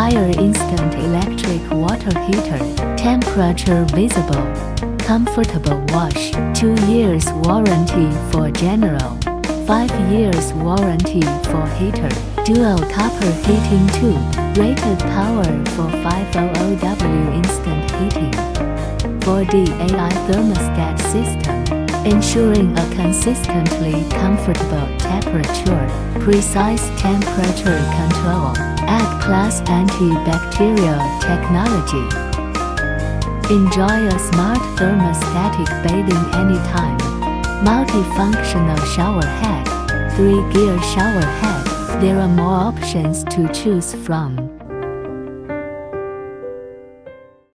Fire instant electric water heater. Temperature visible. Comfortable wash. 2 years warranty for general. 5 years warranty for heater. Dual copper heating tube. Rated power for 500W instant heating. 4D AI thermostat system, ensuring a consistently comfortable temperature. Precise temperature control. Class antibacterial technology. Enjoy a smart thermostatic bathing anytime. Multifunctional shower head. 3-gear shower head. There are more options to choose from.